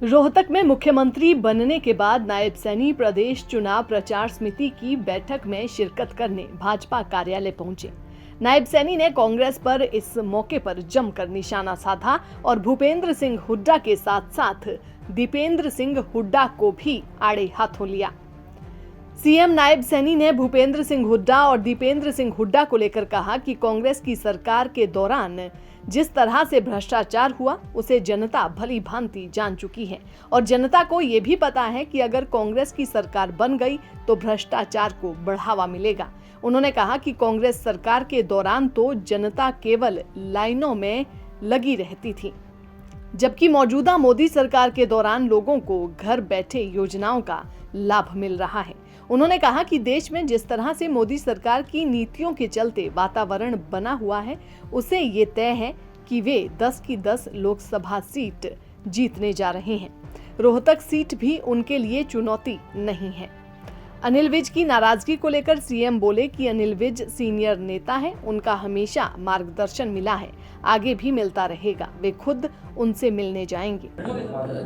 रोहतक में मुख्यमंत्री बनने के बाद नायब सैनी प्रदेश चुनाव प्रचार समिति की बैठक में शिरकत करने भाजपा कार्यालय पहुंचे। नायब सैनी ने कांग्रेस पर इस मौके पर जमकर निशाना साधा और भूपेंद्र सिंह हुड्डा के साथ साथ दीपेंद्र सिंह हुड्डा को भी आड़े हाथों लिया। सीएम नायब सैनी ने भूपेंद्र सिंह हुड्डा और दीपेंद्र सिंह हुड्डा को लेकर कहा कि कांग्रेस की सरकार के दौरान जिस तरह से भ्रष्टाचार हुआ उसे जनता भली भांति जान चुकी है और जनता को ये भी पता है कि अगर कांग्रेस की सरकार बन गई तो भ्रष्टाचार को बढ़ावा मिलेगा। उन्होंने कहा कि कांग्रेस सरकार के दौरान तो जनता केवल लाइनों में लगी रहती थी, जबकि मौजूदा मोदी सरकार के दौरान लोगों को घर बैठे योजनाओं का लाभ मिल रहा है। उन्होंने कहा कि देश में जिस तरह से मोदी सरकार की नीतियों के चलते वातावरण बना हुआ है, उसे ये तय है कि वे 10 की 10 लोकसभा सीट जीतने जा रहे हैं। रोहतक सीट भी उनके लिए चुनौती नहीं है। अनिल विज की नाराजगी को लेकर सीएम बोले कि अनिल विज सीनियर नेता है, उनका हमेशा मार्गदर्शन मिला है, आगे भी मिलता रहेगा, वे खुद उनसे मिलने जाएंगे।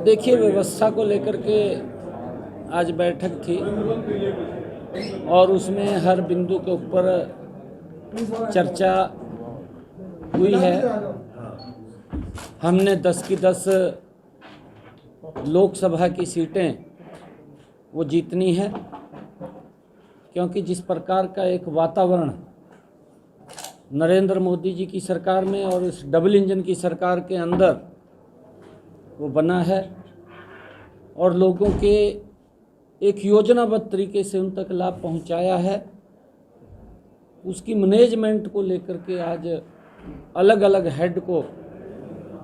देखिए, व्यवस्था को लेकर के आज बैठक थी और उसमें हर बिंदु के ऊपर चर्चा हुई है। हमने 10 की 10 लोकसभा की सीटें वो जीतनी है, क्योंकि जिस प्रकार का एक वातावरण नरेंद्र मोदी जी की सरकार में और इस डबल इंजन की सरकार के अंदर वो बना है और लोगों के एक योजनाबद्ध तरीके से उन तक लाभ पहुंचाया है, उसकी मैनेजमेंट को लेकर के आज अलग अलग हेड को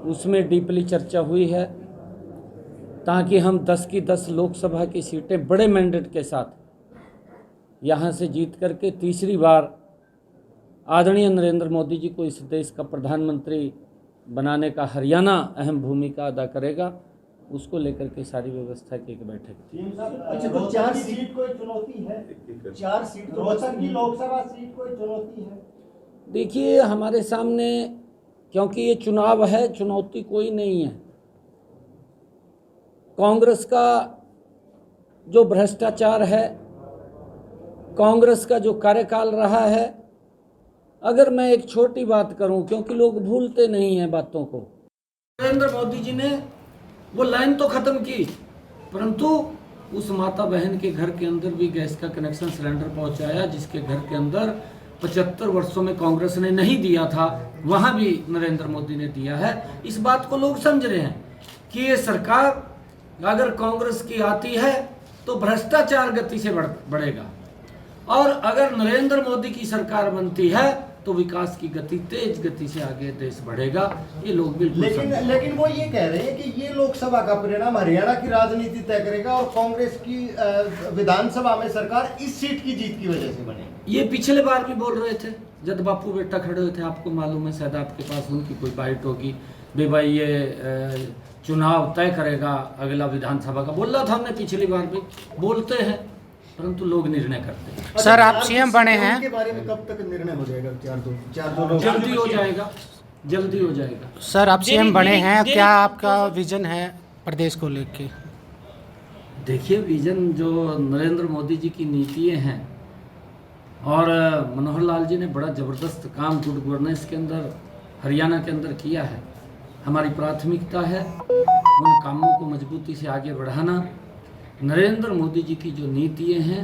उसमें डीपली चर्चा हुई है, ताकि हम 10 की 10 लोकसभा की सीटें बड़े मैंडेट के साथ यहाँ से जीत करके तीसरी बार आदरणीय नरेंद्र मोदी जी को इस देश का प्रधानमंत्री बनाने का हरियाणा अहम भूमिका अदा करेगा, उसको लेकर के सारी व्यवस्था की एक बैठक थी। अच्छा, तो 4 सीट कोई चुनौती है? 4 सीट रोहतक की लोकसभा सीट कोई चुनौती है? देखिए, हमारे सामने क्योंकि ये चुनाव है, चुनौती कोई नहीं है। कांग्रेस का जो भ्रष्टाचार है, कांग्रेस का जो कार्यकाल रहा है, अगर मैं एक छोटी बात करूं, क्योंकि लोग भूलते नहीं हैं बातों को, नरेंद्र मोदी जी ने वो लाइन तो खत्म की, परंतु उस माता बहन के घर के अंदर भी गैस का कनेक्शन सिलेंडर पहुंचाया, जिसके घर के अंदर 75 वर्षों में कांग्रेस ने नहीं दिया था, वहां भी नरेंद्र मोदी ने दिया है। इस बात को लोग समझ रहे हैं कि ये सरकार अगर कांग्रेस की आती है तो भ्रष्टाचार गति से बढ़ेगा, और अगर नरेंद्र मोदी की सरकार बनती है तो विकास की गति तेज गति से आगे देश बढ़ेगा। ये लोग बिल्कुल लेकिन वो ये कह रहे हैं कि ये लोकसभा का परिणाम हरियाणा की राजनीति तय करेगा और कांग्रेस की विधानसभा में सरकार इस सीट की जीत की वजह से बनेगी। ये पिछले बार भी बोल रहे थे जब बापू बेटा खड़े हुए थे, आपको मालूम है, शायद आपके पास उनकी कोई बाइट होगी, बे भाई ये चुनाव तय करेगा अगला विधानसभा का, बोल रहा था हमने पिछली बार भी। बोलते हैं परंतु लोग निर्णय करते हैं। सर, आप सीएम बने हैं, के बारे में कब तक निर्णय हो जाएगा? 4-2 जल्दी हो जाएगा, जल्दी हो जाएगा। सर आप सीएम बने हैं, क्या आपका विजन है प्रदेश को लेके? देखिए, विजन जो नरेंद्र मोदी जी की नीतियाँ हैं और मनोहर लाल जी ने बड़ा ज़बरदस्त काम गुड गवर्नेंस के अंदर हरियाणा के अंदर किया है। हमारी प्राथमिकता है उन कामों को मजबूती से आगे बढ़ाना। नरेंद्र मोदी जी की जो नीतियाँ हैं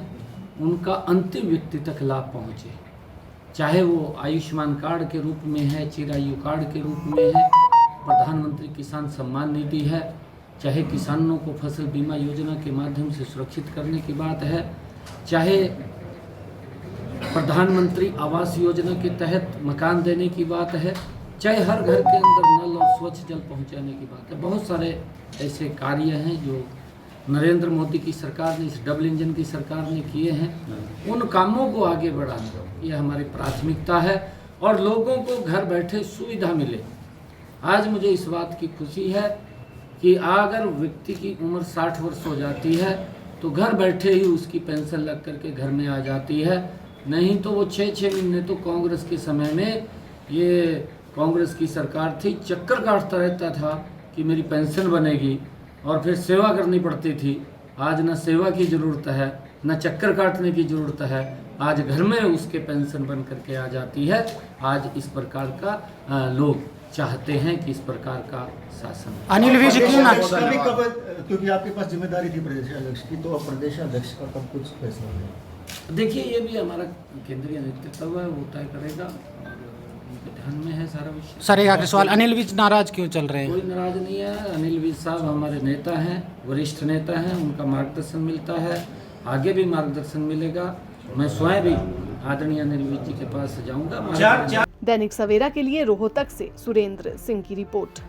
उनका अंतिम व्यक्ति तक लाभ पहुँचे, चाहे वो आयुष्मान कार्ड के रूप में है, चिरायु कार्ड के रूप में है, प्रधानमंत्री किसान सम्मान निधि है, चाहे किसानों को फसल बीमा योजना के माध्यम से सुरक्षित करने की बात है, चाहे प्रधानमंत्री आवास योजना के तहत मकान देने की बात है, चाहे हर घर के अंदर नल और स्वच्छ जल पहुंचाने की बात है। बहुत सारे ऐसे कार्य हैं जो नरेंद्र मोदी की सरकार ने, इस डबल इंजन की सरकार ने किए हैं। उन कामों को आगे बढ़ाना ये हमारी प्राथमिकता है और लोगों को घर बैठे सुविधा मिले। आज मुझे इस बात की खुशी है कि अगर व्यक्ति की उम्र 60 वर्ष हो जाती है तो घर बैठे ही उसकी पेंशन लग करके घर में आ जाती है, नहीं तो वो 6-6 महीने तो कांग्रेस के समय में, ये कांग्रेस की सरकार थी, चक्कर काटता रहता था कि मेरी पेंशन बनेगी, और फिर सेवा करनी पड़ती थी। आज न सेवा की ज़रूरत है, न चक्कर काटने की ज़रूरत है। आज घर में उसके पेंशन बन करके आ जाती है। आज इस प्रकार का लोग चाहते हैं कि इस प्रकार का शासन। अनिल विज क्यों ना क्योंकि आपके पास जिम्मेदारी थी प्रदेश अध्यक्ष की, तो अब प्रदेश अध्यक्ष का कब कुछ फैसला होगा? देखिए, ये भी हमारा केंद्रीय नेतृत्व है, वो तय करेगा और उनके ध्यान में है सारा विषय। सर एक आखिरी सवाल, अनिल विज नाराज क्यों चल रहे हैं? कोई नाराज नहीं है। अनिल विज साहब हमारे नेता हैं, वरिष्ठ नेता हैं, उनका मार्गदर्शन मिलता है, आगे भी मार्गदर्शन मिलेगा। मैं स्वयं भी आदरणीय अनिल विज जी के पास जाऊंगा। दैनिक सवेरा के लिए रोहतक से सुरेंद्र सिंह की रिपोर्ट।